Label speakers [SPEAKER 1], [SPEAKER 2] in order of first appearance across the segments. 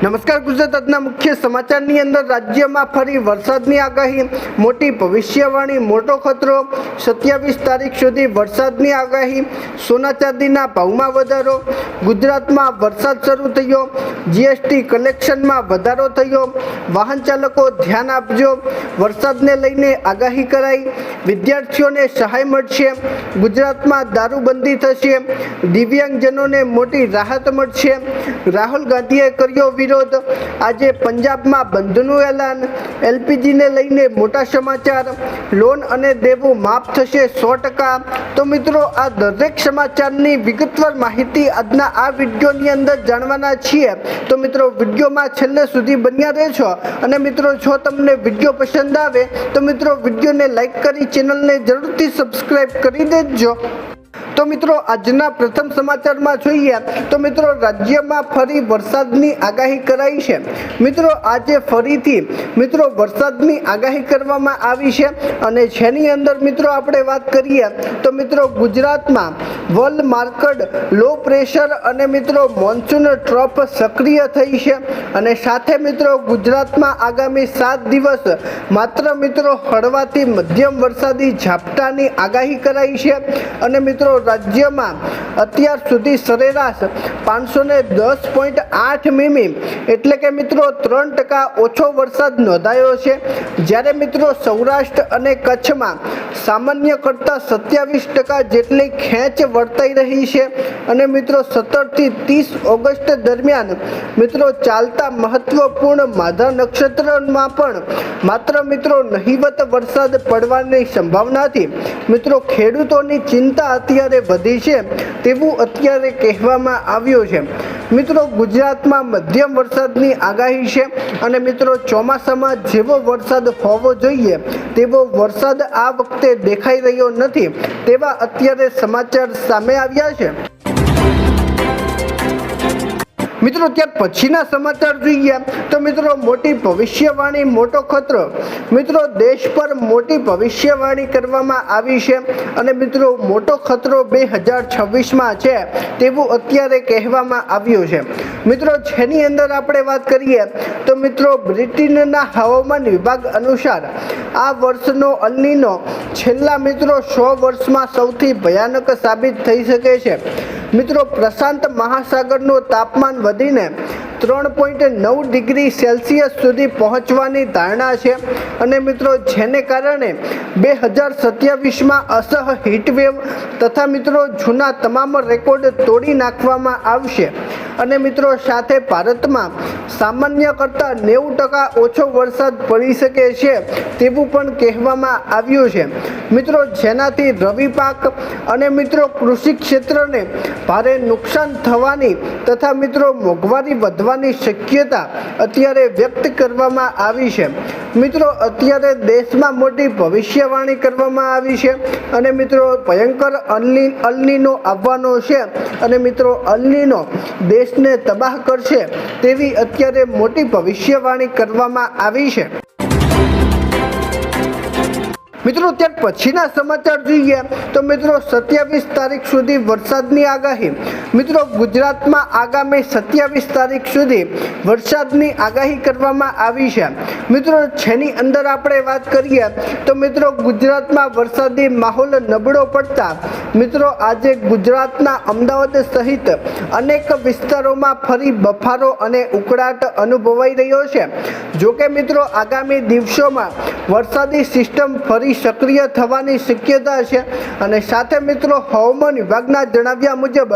[SPEAKER 1] નમસ્કાર ગુજરાત આજના મુખ્ય સમાચારની અંદર રાજ્યમાં ફરી વરસાદની આગાહી, મોટી ભવિષ્યવાણી, મોટો ખતરો, 27 તારીખ સુધી વરસાદની આગાહી, સોના ચાંદીના ભાવમાં વધારો, ગુજરાતમાં વરસાદ શરૂ થયો, જીએસટી કલેક્શનમાં વધારો થયો, વાહન ચાલકો ધ્યાન આપજો, વરસાદને લઈને આગાહી કરાઈ, વિદ્યાર્થીઓને સહાય મળશે, ગુજરાતમાં દારૂબંધી થશે, દિવ્યાંગજનોને મોટી રાહત મળશે, રાહુલ ગાંધીએ કર્યો વિરોધ, આજે પંજાબમાં બંધનું એલાન, એલપીજીને લઈને મોટા સમાચાર, લોન અને દેવું માફ થશે 100%। તો મિત્રો, આ દરેક સમાચારની વિગતવાર માહિતી આજના આ વિડીયોની અંદર જાણવાના છીએ। તો મિત્રો, વિડીયોમાં છેલ્લે સુધી બન્યા રહેજો અને મિત્રો, જો તમને વિડીયો પસંદ આવે તો મિત્રો વિડીયોને લાઈક કરી ચેનલને જરૂરથી સબસ્ક્રાઈબ કરી દેજો। તો મિત્રો, આજના પ્રથમ સમાચારમાં જોઈએ તો મિત્રો, રાજ્યમાં ફરી વરસાદની આગાહી કરાઈ છે। મિત્રો, આજે ફરીથી મિત્રો વરસાદની આગાહી કરવામાં આવી છે અને જેની અંદર મિત્રો આપણે વાત કરીએ તો મિત્રો, ગુજરાતમાં વર્લ્ડ માર્કડ લો પ્રેશર અને મિત્રો મોન્સૂન ટ્રફ સક્રિય થઈ છે અને સાથે મિત્રો ગુજરાતમાં આગામી 7 દિવસ માત્ર મિત્રો હળવાથી મધ્યમ વરસાદી ઝાપટાની આગાહી કરાઈ છે અને મિત્રો રાજ્યમાં અત્યાર સુધી સરેરાશ 510.8 મીમી એટલે કે મિત્રો 3% ઓછો વરસાદ નોંધાયો છે, જ્યારે મિત્રો સૌરાષ્ટ્ર અને કચ્છમાં સામાન્ય કરતાં 27% જેટલી ખેંચ વર્તાઈ રહી છે અને મિત્રો 17 થી 30 ઓગસ્ટ દરમિયાન મિત્રો ચાલતા મહત્વપૂર્ણ માધા નક્ષત્રમાં પણ માત્ર મિત્રો નહિવત વરસાદ પડવાની સંભાવનાથી મિત્રો ખેડૂતોની ચિંતા અત્યારે વધી છે તેવું અત્યારે કહેવામાં આવ્યું છે। મિત્રો, ગુજરાતમાં મધ્યમ વરસાદની આગાહી છે અને મિત્રો ચોમાસામાં જેવો વરસાદ હોવો જોઈએ તેવો વરસાદ આ વખતે દેખાઈ રહ્યો નથી તેવા અત્યારે સમાચાર સામે આવ્યા છે। મિત્રો, ત્યાર પછીના સમાચાર જોઈએ તો મિત્રો, મોટી ભવિષ્યવાણી, મોટો ખતરો। મિત્રો, દેશ પર મોટી ભવિષ્યવાણી કરવામાં આવી છે અને મિત્રો મોટો ખતરો 2026માં છે તેવું અત્યારે કહેવામાં આવ્યું છે। મિત્રો, જેની અંદર આપણે વાત કરીએ તો મિત્રો બ્રિટનના હવામાન વિભાગ અનુસાર આ વર્ષનો અલ નીનો છેલ્લા મિત્રો 100 વર્ષમાં સૌથી ભયાનક સાબિત થઈ શકે છે। મિત્રો, પ્રશાંત મહાસાગરનું તાપમાન વધીને 3.9 ડિગ્રી સેલ્સિયસ સુધી પહોંચવાની ધારણા છે અને મિત્રો જેને કારણે 2027માં અસહ હીટવેવ તથા મિત્રો જૂના તમામ રેકોર્ડ તોડી નાખવામાં આવશે અને મિત્રો સાથે ભારતમાં સામાન્ય કરતાં 90% ઓછો વરસાદ પડી શકે છે તેવું પણ કહેવામાં આવ્યું છે। મિત્રો, જેનાથી રવિ પાક અને મિત્રો કૃષિ ક્ષેત્રને ભારે નુકસાન થવાની તથા મિત્રો મોંઘવારી વધવાની શક્યતા અત્યારે વ્યક્ત કરવામાં આવી છે। મિત્રો, અત્યારે દેશમાં મોટી ભવિષ્યવાણી કરવામાં આવી છે અને મિત્રો ભયંકર અલ નીનો આવવાનો છે અને મિત્રો અલ નીનો દેશને તબાહ કરશે તેવી અત્યારે મોટી ભવિષ્યવાણી કરવામાં આવી છે। મિત્રો, ત્યાર પછીના સમાચાર જોઈએ તો મિત્રો 27 તારીખ સુધી વરસાદની આગાહી। મિત્રો, ગુજરાતમાં આગામી 27 તારીખ સુધી વરસાદની આગાહી કરવામાં આવી છે। મિત્રો, જેની અંદર આપણે વાત કરીએ તો મિત્રો ગુજરાતમાં વરસાદી માહોલ નબળો પડતા મિત્રો આજે ગુજરાતના અમદાવાદ સહિત અનેક વિસ્તારોમાં ફરી બફારો અને ઉકળાટ અનુભવાઈ રહ્યો છે। જોકે મિત્રો આગામી દિવસોમાં વરસાદી સિસ્ટમ ફરી સક્રિય થવાની શક્યતા છે અને સાથે મિત્રો હવામાન વિભાગના જણાવ્યા મુજબ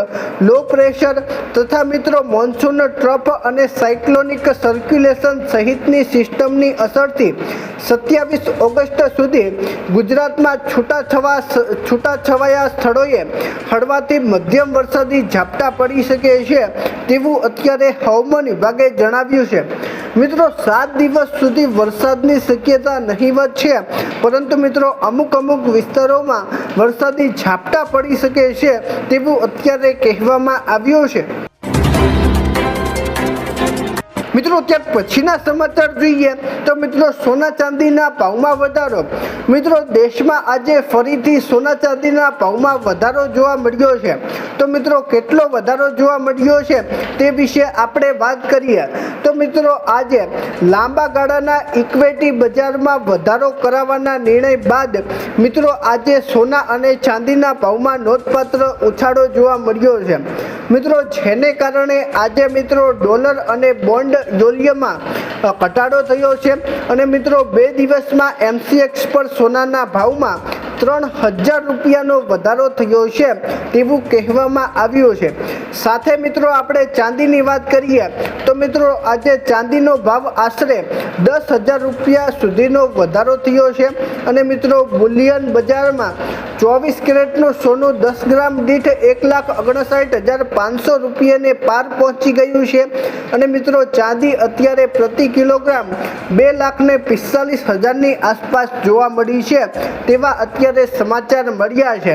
[SPEAKER 1] લો પ્રેશર તથા મિત્રો મોન્સૂન ટ્રફ અને સાયક્લોનિક સર્ક્યુલેશન સહિતની સિસ્ટમની અસરથી 27 ઓગસ્ટ સુધી ગુજરાતમાં છૂટાછવાયા સ્થળોએ હળવાથી મધ્યમ વરસાદી ઝાપટા પડી શકે છે તેવું અત્યારે હવામાન વિભાગે જણાવ્યું છે। મિત્રો, 7 દિવસ સુધી વરસાદની શક્યતા નહીવત છે, પરંતુ મિત્રો અમુક વિસ્તારોમાં વરસાદી ઝાપટા પડી શકે છે તેવું અત્યારે કહેવામાં આવ્યું છે। મિત્રો ત્યાર પછીના સમાચાર જોઈએ તો મિત્રો સોના ચાંદીના ભાવમાં વધારો। મિત્રો દેશમાં આજે ફરીથી સોના ચાંદીના ભાવમાં વધારો જોવા મળ્યો છે। તો મિત્રો કેટલો વધારો જોવા મળ્યો છે તે વિશે આપણે વાત કરીએ તો મિત્રો આજે લાંબા ગાળાના ઇક્વિટી બજારમાં વધારો કરાવવાના નિર્ણય બાદ મિત્રો આજે સોના અને ચાંદીના ભાવમાં નોંધપાત્ર ઉછાળો જોવા મળ્યો છે। મિત્રો જેને કારણે આજે મિત્રો ડોલર અને બોન્ડ મૂલ્યમાં ઘટાડો થયો છે અને મિત્રો 2 દિવસમાં MCX પર સોનાના ભાવમાં 3000 રૂપિયાનો વધારો થયો છે તેવું કહેવામાં આવ્યું છે। સાથે મિત્રો આપણે ચાંદીની વાત કરીએ તો મિત્રો આજે ચાંદીનો ભાવ આશરે 10,000 રૂપિયા સુધીનો વધારો થયો છે અને મિત્રો બુલિયન બજારમાં 24 કેરેટનું સોનું 10 ગ્રામ દીઠ 1,59,500 રૂપિયાને પાર પહોંચી ગયું છે અને મિત્રો ચાંદી અત્યારે પ્રતિ કિલોગ્રામ 2,45,000ની આસપાસ જોવા મળી છે તેવા અત્યારે સમાચાર મળ્યા છે।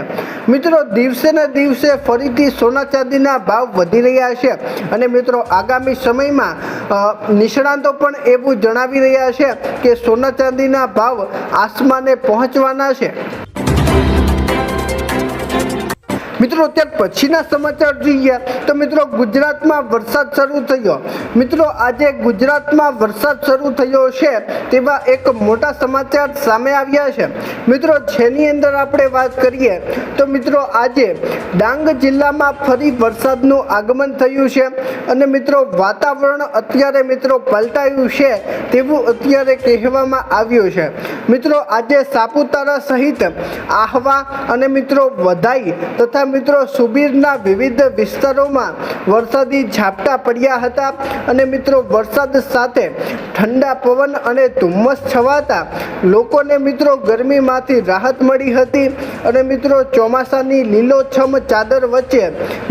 [SPEAKER 1] મિત્રો દિવસે ને દિવસે ફરીથી સોના ચાંદીના ભાવ વધી રહ્યા છે અને મિત્રો આગામી સમયમાં નિષ્ણાતો પણ એવું જણાવી રહ્યા છે કે સોના ચાંદીના ભાવ આસમાને પહોંચવાના છે। મિત્રો ત્યાર પછીના સમાચાર જોઈએ તો મિત્રો ગુજરાતમાં વરસાદ શરૂ થયો। મિત્રો આજે ગુજરાતમાં વરસાદ શરૂ થયો છે તેવા એક મોટા સમાચાર સામે આવ્યા છે। મિત્રો જેની અંદર આપણે વાત કરીએ તો મિત્રો આજે ડાંગ જિલ્લામાં ફરી વરસાદનું આગમન થયું છે અને મિત્રો વાતાવરણ અત્યારે મિત્રો પલટાયું છે તેવું અત્યારે કહેવામાં આવ્યું છે। મિત્રો આજે સાપુતારા સહિત આહવા અને મિત્રો વધાઈ તથા મિત્રો સુબીરના વિવિધ વિસ્તારોમાં વરસાદી ઝાપટા પડ્યા હતા અને મિત્રો વરસાદ સાથે ઠંડા પવન અને ધુમ્મસ છવાતા લોકોને મિત્રો ગરમીમાંથી રાહત મળી હતી અને મિત્રો ચોમાસાની લીલોછમ ચાદર વચ્ચે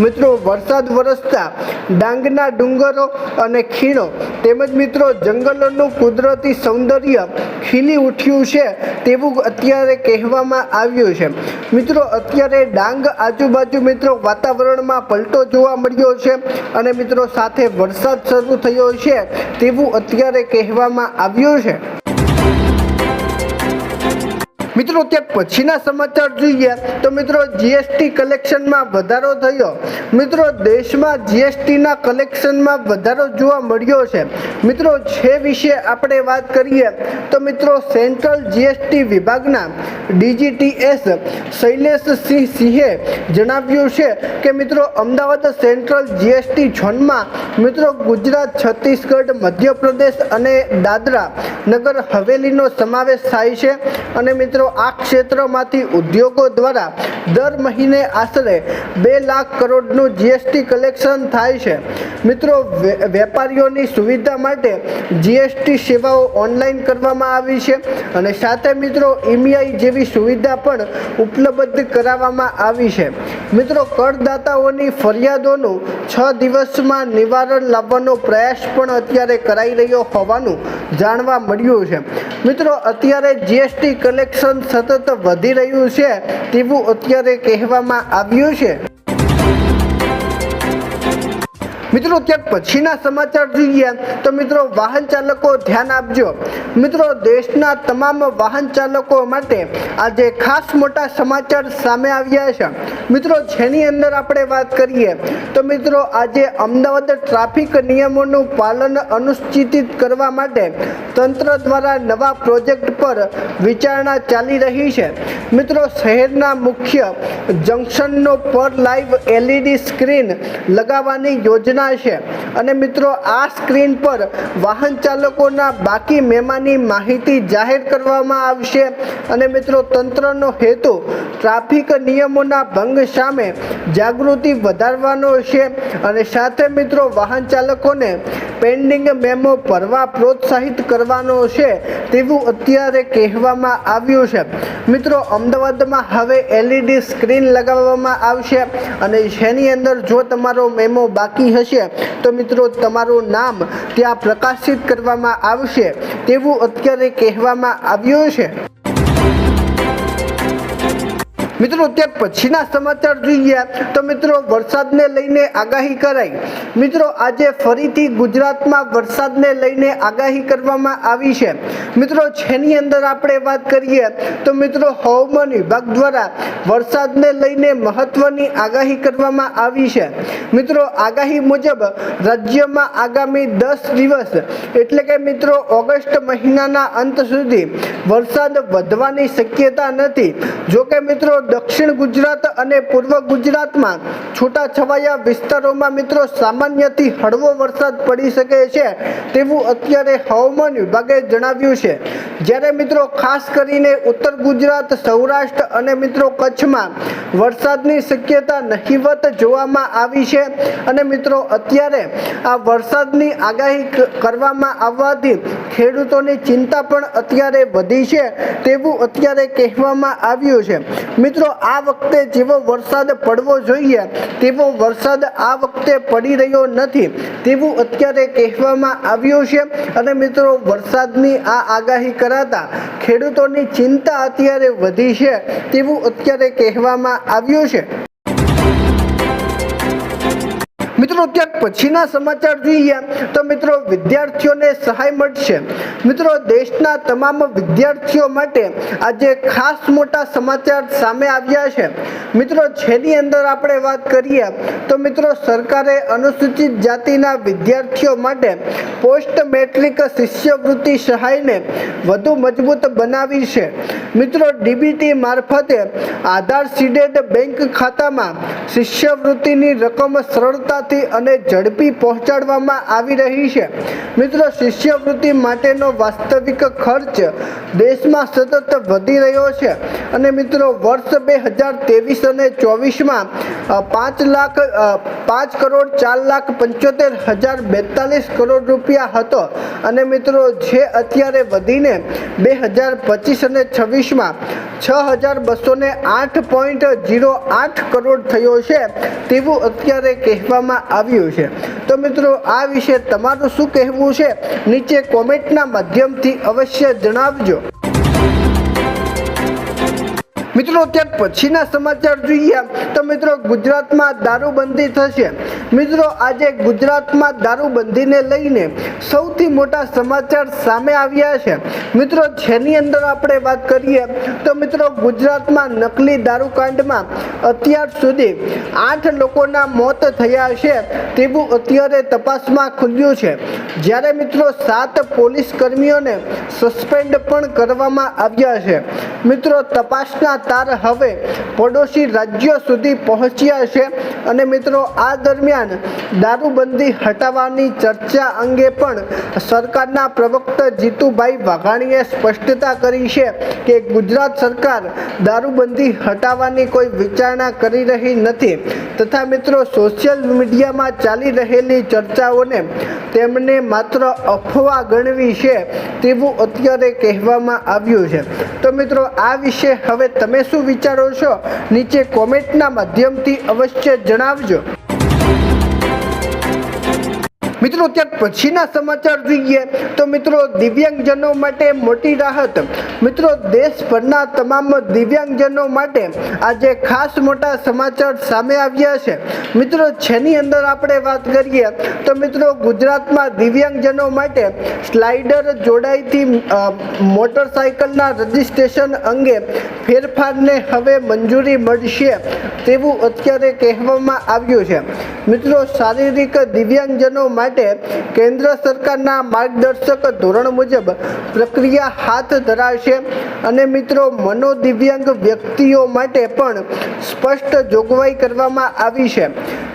[SPEAKER 1] મિત્રો વરસાદ વરસતા ડાંગના ડુંગરો અને ખીણો તેમજ મિત્રો જંગલોનું કુદરતી સૌંદર્ય ખીલી ઉઠ્યું છે તેવું અત્યારે કહેવામાં આવ્યું છે। મિત્રો અત્યારે ડાંગ આજુબાજુ મિત્રો વાતાવરણમાં પલટો જોવા મળ્યો છે અને મિત્રો સાથે વરસાદ શરૂ થયો છે તેવું અત્યારે કહેવામાં આવ્યું છે। મિત્રો ત્યાર પછીના સમાચાર જોઈએ તો મિત્રો જીએસટી કલેક્શનમાં વધારો થયો। મિત્રો દેશમાં જીએસટીના કલેક્શનમાં વધારો જોવા મળ્યો છે। મિત્રો જે વિશે આપણે વાત કરીએ તો મિત્રો સેન્ટ્રલ જીએસટી વિભાગના DGTS શૈલેષસિંહ સિંહે જણાવ્યું છે કે મિત્રો અમદાવાદ સેન્ટ્રલ જીએસટી ઝોનમાં મિત્રો ગુજરાત, છત્તીસગઢ, મધ્યપ્રદેશ અને દાદરા નગર હવેલીનો સમાવેશ થાય છે અને મિત્રો આ ક્ષેત્રમાંથી ઉદ્યોગો દ્વારા દર મહિને આશરે 2 લાખ કરોડનું જીએસટી કલેક્શન થાય છે। મિત્રો વેપારીઓની સુવિધા માટે જીએસટી સેવાઓ ઓનલાઈન કરવામાં આવી છે અને સાથે મિત્રો EMI જેવી સુવિધા પણ ઉપલબ્ધ કરાવવામાં આવી છે। મિત્રો કરદાતાઓની ફરિયાદોનું 6 દિવસમાં નિવારણ લાવવાનો પ્રયાસ પણ અત્યારે કરાઈ રહ્યો હોવાનું જાણવા મળ્યું છે। મિત્રો અત્યારે જીએસટી કલેક્શન સતત વધી રહ્યું છે તેવું અત્યારે કહેવામાં આવ્યું છે। મિત્રો ત્યાર પછીના સમાચાર જોઈએ તો મિત્રો વાહન ચાલકો ધ્યાન આપજો। મિત્રો દેશના તમામ વાહન ચાલકો માટે આજે ખાસ મોટા સમાચાર સામે આવ્યા છે। મિત્રો જેની અંદર આપણે વાત કરીએ તો મિત્રો આજે અમદાવાદ ટ્રાફિક નિયમોનું પાલન અનુસૂચિત કરવા માટે તંત્ર દ્વારા નવા પ્રોજેક્ટ પર વિચારણા ચાલી રહી છે। મિત્રો શહેરના મુખ્ય જંકશનનો પર લાઈવ LED સ્ક્રીન લગાવવાની યોજના છે અને મિત્રો આ સ્ક્રીન પર વાહન ચાલકોના બાકી મેમાની માહિતી જાહેર કરવામાં આવશે અને મિત્રો તંત્રનો હેતુ ટ્રાફિક નિયમોના ભંગ સામે જાગૃતિ વધારવાનો છે અને સાથે મિત્રો વાહન ચાલકોને પેન્ડિંગ મેમો ભરવા પ્રોત્સાહિત કરવાનો છે તેવું અત્યારે કહેવામાં આવ્યું છે। મિત્રો અમદાવાદમાં હવે LED સ્ક્રીન લગાવવામાં આવશે અને જેની અંદર જો તમારો મેમો બાકી હશે તો મિત્રો તમારું નામ ત્યાં પ્રકાશિત કરવામાં આવશે તેવું અત્યારે કહેવામાં આવ્યું છે। મિત્રો ત્યાર પછીના સમાચાર જોઈએ તો મિત્રો વરસાદને લઈને આગાહી કરાઈ। મિત્રો આજે ફરીથી ગુજરાતમાં વરસાદને લઈને આગાહી કરવામાં આવી છે। મિત્રો જેની અંદર આપણે વાત કરીએ તો મિત્રો હવામાન વિભાગ દ્વારા વરસાદને લઈને મહત્વની આગાહી કરવામાં આવી છે। મિત્રો આગાહી મુજબ રાજ્યમાં આગામી 10 દિવસ એટલે કે મિત્રો ઓગસ્ટ મહિનાના અંત સુધી વરસાદ વધવાની શક્યતા નથી। જો કે મિત્રો દક્ષિણ ગુજરાત અને પૂર્વ ગુજરાતમાં છૂટાછવાયા વિસ્તારોમાં મિત્રો સામાન્યથી હળવો વરસાદ પડી શકે છે તેવું અત્યારે હવામાન વિભાગે જણાવ્યું છે। જ્યારે મિત્રો ખાસ કરીને ઉત્તર ગુજરાત, સૌરાષ્ટ્ર અને મિત્રો કચ્છમાં વરસાદની શક્યતા નહીવત જોવામાં આવી છે અને મિત્રો અત્યારે આ વરસાદની આગાહી કરવામાં આવવાથી ખેડૂતોની ચિંતા પણ અત્યારે વધી છે તેવું અત્યારે કહેવામાં આવ્યું છે। મિત્રો આ વખતે જેવો વરસાદ પડવો જોઈએ તેવો વરસાદ આ વખતે પડી રહ્યો નથી તેવું અત્યારે કહેવામાં આવ્યું છે અને મિત્રો વરસાદની આ આગાહી કરાતા ખેડૂતોની ચિંતા અત્યારે વધી છે તેવું અત્યારે કહેવામાં આવ્યું છે। મિત્રો ત્યાર પછીના સમાચાર જોઈએ તો મિત્રો વિદ્યાર્થીઓને સહાય મળશે। મિત્રો દેશના તમામ વિદ્યાર્થીઓ માટે આજે ખાસ મોટા સમાચાર સામે આવ્યા છે। મિત્રો જેની અંદર આપણે વાત કરીએ તો મિત્રો સરકારે અનુસૂચિત જાતિના વિદ્યાર્થીઓ માટે પોસ્ટ મેટ્રિક શિષ્યવૃત્તિ સહાયને વધુ મજબૂત બનાવી છે। મિત્રો ડીબીટી મારફતે આધાર સીડેડ બેંક ખાતામાં શિષ્યવૃત્તિની રકમ સરળતાથી અને ઝડપી પહોંચાડવામાં આવી રહી છે। મિત્રો શિષ્યવૃત્તિ માટેનો વાસ્તવિક ખર્ચ દેશમાં સતત વધી રહ્યો છે અને મિત્રો વર્ષ 2023 અને 24માં 5,04,75,042 કરોડ રૂપિયા હતો અને મિત્રો જે અત્યારે વધીને 2025 અને 26માં 6,208.08 કરોડ થયો છે તેવું અત્યારે કહેવામાં આવ્યું છે। તો મિત્રો આ વિશે તમારું શું કહેવું છે નીચે કોમેન્ટના માધ્યમથી અવશ્ય જણાવજો। મિત્રો ત્યાર પછીના સમાચાર જોઈએ તો મિત્રો ગુજરાતમાં દારૂબંધી થશે। મિત્રો આજે ગુજરાતમાં દારૂબંધીને લઈને સૌથી મોટા સમાચાર સામે આવ્યા છે। મિત્રો જેની અંદર આપણે વાત કરીએ તો મિત્રો ગુજરાતમાં નકલી દારૂકાંડમાં અત્યાર સુધી 8 લોકોના મોત થયા છે તેવું અત્યારે તપાસમાં ખુલ્યું છે। જ્યારે મિત્રો 7 પોલીસ કર્મીઓને સસ્પેન્ડ પણ કરવામાં આવ્યા છે। મિત્રો તપાસના તાર હવે પડોશી રાજ્યો સુધી પહોંચ્યા છે અને મિત્રો આ દરમિયાન દારૂબંધી હટાવવાની ચર્ચા અંગે પણ સરકારના પ્રવક્તા જીતુભાઈ વાઘાણીએ સ્પષ્ટતા કરી છે કે ગુજરાત સરકાર દારૂબંધી હટાવવાની કોઈ વિચારણા કરી રહી નથી તથા મિત્રો સોશિયલ મીડિયામાં ચાલી રહેલી ચર્ચાઓને તેમણે માત્ર અફવા ગણવી છે તેવું અત્યારે કહેવામાં આવ્યું છે। તો મિત્રો આ વિશે હવે તમે શું વિચારો છો નીચે કોમેન્ટના માધ્યમથી અવશ્ય જણાવજો। મિત્રો ત્યાર પછીના સમાચાર જોઈએ તો મિત્રો દિવ્યાંગજનો માટે મોટી રાહત। મિત્રો દેશભરના તમામ દિવ્યાંગજનો માટે આજે ખાસ મોટા સમાચાર સામે આવ્યા છે। મિત્રો જેની અંદર આપણે વાત કરીએ તો મિત્રો ગુજરાતમાં દિવ્યાંગજનો માટે સ્લાઇડર જોડાઈથી મોટરસાઇકલના રજિસ્ટ્રેશન અંગે ફેરફારને હવે મંજૂરી મળશે તેવું અત્યારે કહેવામાં આવ્યું છે। મિત્રો શારીરિક દિવ્યાંગજનો માટે કેન્દ્ર સરકારના માર્ગદર્શક ધોરણ મુજબ પ્રક્રિયા હાથ ધરાશે અને મિત્રો મનોદિવ્યાંગ વ્યક્તિઓ માટે પણ સ્પષ્ટ જોગવાઈ કરવામાં આવી છે।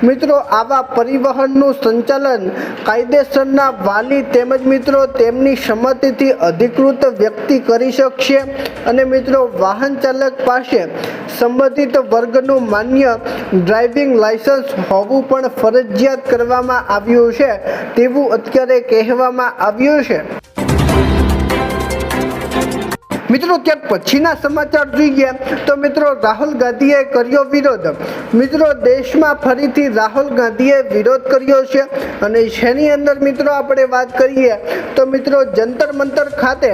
[SPEAKER 1] મિત્રો આવા પરિવહનનું સંચાલન કાયદેસરના વાલી તેમજ મિત્રો તેમની સંમતિથી અધિકૃત વ્યક્તિ કરી શકશે અને મિત્રો વાહન ચાલક પાસે સંબંધિત વર્ગનું માન્ય ડ્રાઇવિંગ લાયસન્સ હોવું પણ ફરજિયાત કરવામાં આવ્યું છે તેવું અત્યારે કહેવામાં આવ્યું છે। મિત્રો ત્યાર પછીના સમાચાર જોઈએ તો મિત્રો રાહુલ ગાંધીએ કર્યો વિરોધ। મિત્રો દેશમાં ફરીથી રાહુલ ગાંધીએ વિરોધ કર્યો છે અને જેની અંદર મિત્રો આપણે વાત કરીએ તો મિત્રો જંતર મંતર ખાતે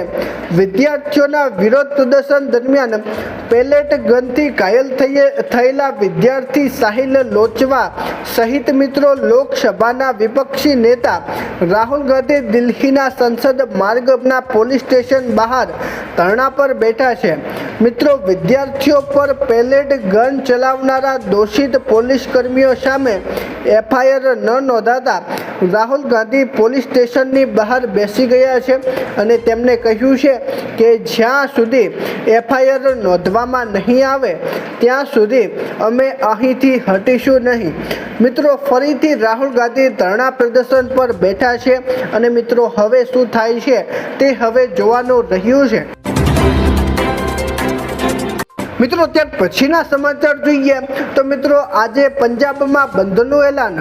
[SPEAKER 1] વિદ્યાર્થીઓના વિરોધ પ્રદર્શન દરમિયાન પેલેટ ગનથી ઘાયલ થયેલા વિદ્યાર્થી સાહિલ લોચવા સહિત મિત્રો લોકસભાના વિપક્ષી નેતા રાહુલ ગાંધી દિલ્હીના સંસદ માર્ગના પોલીસ સ્ટેશન બહાર ધરણા પર બેઠા છે। મિત્રો વિદ્યાર્થીઓ પર પેલેટ ગન ચલાવનારા દોષિત પોલીસ કર્મીઓ સામે એફઆઈઆર ન નોંધાતા રાહુલ ગાંધી પોલીસ સ્ટેશનની બહાર બેસી ગયા છે અને તેમણે કહ્યું છે કે જ્યાં સુધી એફઆઈઆર નોંધવામાં નહીં આવે ત્યાં સુધી અમે અહીંથી હટીશું નહીં। મિત્રો ફરીથી રાહુલ ગાંધી ધરણા પ્રદર્શન પર બેઠા છે અને મિત્રો હવે શું થાય છે તે હવે જોવાનું રહ્યું છે। મિત્રો ત્યાર પછીના સમાચાર જોઈએ તો મિત્રો આજે પંજાબમાં બંધનું એલાન।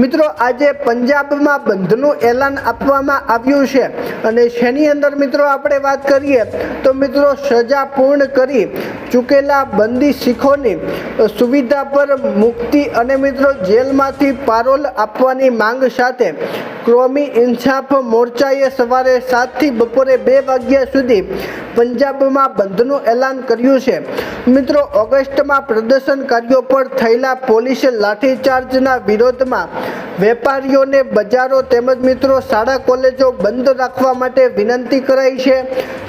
[SPEAKER 1] મિત્રો આજે પંજાબમાં બંધનું એલાન આપવામાં આવ્યું છે અને જેની અંદર મિત્રો આપણે વાત કરીએ તો મિત્રો સજા પૂર્ણ કરી ચૂકેલા બંદી શીખોની સુવિધા પર મુક્તિ અને મિત્રો જેલમાંથી પારોલ આપવાની માંગ સાથે કોમી ઇન્સાફ મોરચાએ સવારે 7 થી બપોરે 2 વાગ્યા સુધી પંજાબમાં બંધનું એલાન કર્યું છે। મિત્રો ઓગસ્ટમાં પ્રદર્શનકારીઓ પર થયેલા પોલીસ લાઠીચાર્જના વિરોધમાં વેપારીઓને બજારો તેમજ મિત્રો શાળા કોલેજો બંધ રાખવા માટે વિનંતી કરાઈ છે।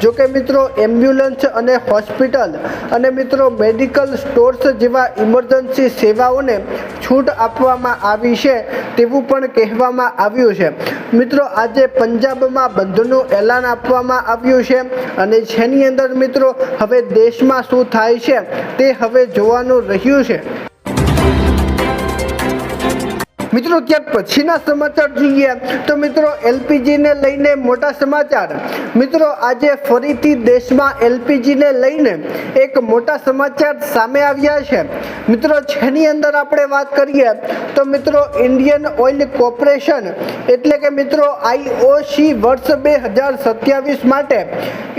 [SPEAKER 1] જોકે મિત્રો એમ્બ્યુલન્સ અને હોસ્પિટલ અને મિત્રો મેડિકલ સ્ટોર્સ જેવા ઇમરજન્સી સેવાઓને છૂટ આપવામાં આવી છે તેવું પણ કહેવામાં આવ્યું છે। મિત્રો આજે પંજાબમાં બંધનું એલાન આપવામાં આવ્યું છે અને જેની અંદર મિત્રો હવે દેશમાં શું થાય છે તે હવે જોવાનું રહ્યું છે। મિત્રો ત્યાર પછીના સમાચાર જોઈએ તો મિત્રો એલપીજીને લઈને મોટા સમાચાર। મિત્રો આજે ફરીથી દેશમાં એલપીજીને લઈને એક મોટા સમાચાર સામે આવ્યા છે। મિત્રો જેની અંદર આપણે વાત કરીએ તો મિત્રો ઇન્ડિયન ઓઇલ કોર્પોરેશન એટલે કે મિત્રો આઈઓસી વર્ષ 2027 માટે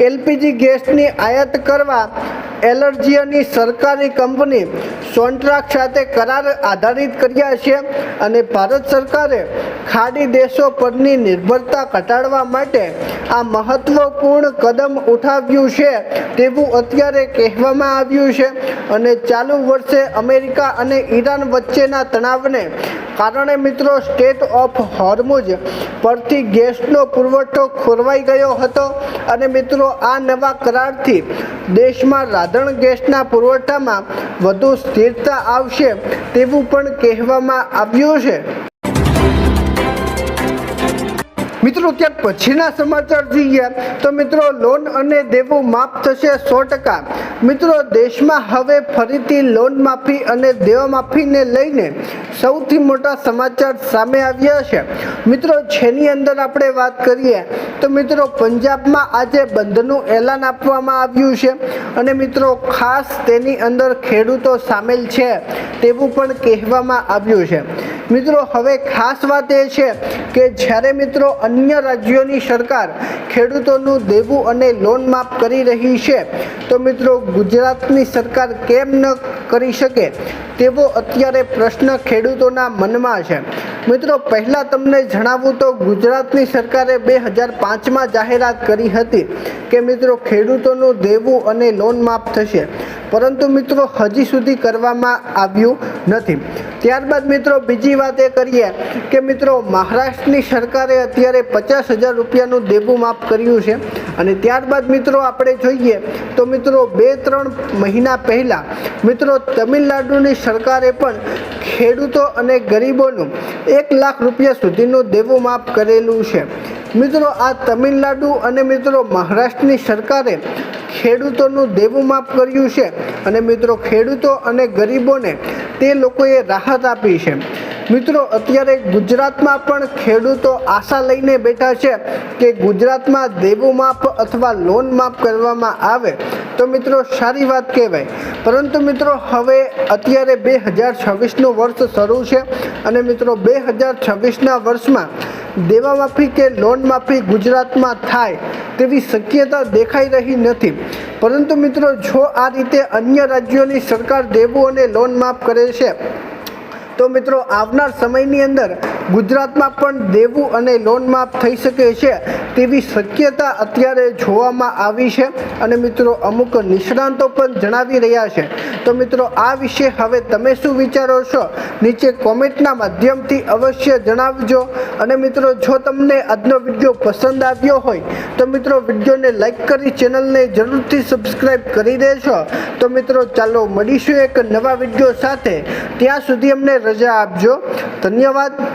[SPEAKER 1] એલપીજી ગેસની આયાત કરવા એલર્જીની સરકારી કંપની સોન્ટ્રાક સાથે કરાર આધારિત કર્યા છે અને ભારત સરકારે ખાડી દેશો પરની નિર્ભરતા ઘટાડવા માટે આ મહત્વપૂર્ણ કદમ ઉઠાવ્યું છે તેવું અત્યારે કહેવામાં આવ્યું છે અને ચાલુ વર્ષે અમેરિકા અને ઈરાન વચ્ચેના તણાવને કારણે મિત્રો સ્ટેટ ઓફ હોર્મુઝ પરથી ગેસનો પુરવઠો ખોરવાઈ ગયો હતો અને મિત્રો આ નવા કરારથી દેશમાં રાંધણ ગેસના પુરવઠામાં વધુ સ્થિરતા આવશે તેવું પણ કહેવામાં આવ્યું છે। મિત્રો ત્યાર પછીના સમાચાર જોઈએ તો મિત્રો લોન અને દેવું માફ થશે 100%। મિત્રો દેશમાં હવે ફરીથી લોન માફી અને દેવા માફીને લઈને સૌથી મોટા સમાચાર સામે આવ્યા છે। મિત્રો જેની અંદર આપણે વાત કરીએ તો મિત્રો પંજાબમાં આજે બંધનું એલાન આપવામાં આવ્યું છે અને મિત્રો ખાસ તેની અંદર ખેડૂતો સામેલ છે તેવું પણ કહેવામાં આવ્યું છે। મિત્રો હવે ખાસ વાત એ છે કે જ્યારે મિત્રો અન્ય રાજ્યોની સરકાર ખેડૂતોનું દેવું અને લોન માફ કરી રહી છે તો મિત્રો ગુજરાતની સરકાર કેમ ન કરી શકે તેવો અત્યારે પ્રશ્ન ખેડૂતોના મનમાં છે। મિત્રો પહેલાં તમને જણાવું તો ગુજરાતની સરકારે 2005માં જાહેરાત કરી હતી કે મિત્રો ખેડૂતોનું દેવું અને લોન માફ થશે, પરંતુ મિત્રો હજી સુધી કરવામાં આવ્યું નથી। ત્યારબાદ મિત્રો બીજી વાત એ કરીએ કે મિત્રો મહારાષ્ટ્રની સરકારે અત્યારે 50,000 રૂપિયાનું દેવું માફ કર્યું છે અને ત્યારબાદ મિત્રો આપણે જોઈએ તો મિત્રો 2-3 મહિના પહેલાં મિત્રો તમિલનાડુની સરકારે પણ ખેડૂતો અને ગરીબોનું 1 લાખ રૂપિયા સુધીનું દેવું માફ કરેલું છે। મિત્રો આ તમિલનાડુ અને મિત્રો મહારાષ્ટ્રની સરકારે ખેડૂતોનું દેવું માફ કર્યું છે અને મિત્રો ખેડૂતો અને ગરીબોને તે લોકોએ રાહત આપી છે। મિત્રો અત્યારે ગુજરાતમાં પણ ખેડૂતો આશા લઈને બેઠા છે કે ગુજરાતમાં દેવું માફ અથવા લોન માફ કરવામાં આવે તો મિત્રો સારી વાત કહેવાય, પરંતુ મિત્રો હવે અત્યારે 2026નું વર્ષ શરૂ છે અને મિત્રો 2026ના વર્ષમાં દેવા માફી કે લોન માફી ગુજરાતમાં થાય તેવી શક્યતા દેખાઈ રહી નથી. પરંતુ મિત્રો જો આ રીતે અન્ય રાજ્યોની સરકાર દેવું અને લોન માફ કરે છે તો મિત્રો આવનાર સમયની અંદર ગુજરાતમાં પણ દેવું અને લોન માફ થઈ શકે છે તેવી શક્યતા અત્યારે જોવામાં આવી છે અને મિત્રો અમુક નિષ્ણાંતો પણ જણાવી રહ્યા છે. તો મિત્રો આ વિશે હવે તમે શું વિચારો છો નીચે કોમેન્ટના માધ્યમથી અવશ્ય જણાવજો. અને મિત્રો જો તમને આજનો વિડીયો પસંદ આવ્યો હોય તો મિત્રો વિડીયોને લાઈક કરી ચેનલને જરૂરથી સબસ્ક્રાઈબ કરી દેજો. તો મિત્રો ચાલો મળીશું એક નવા વિડીયો સાથે, ત્યાં સુધી અમને રજા આપજો. ધન્યવાદ.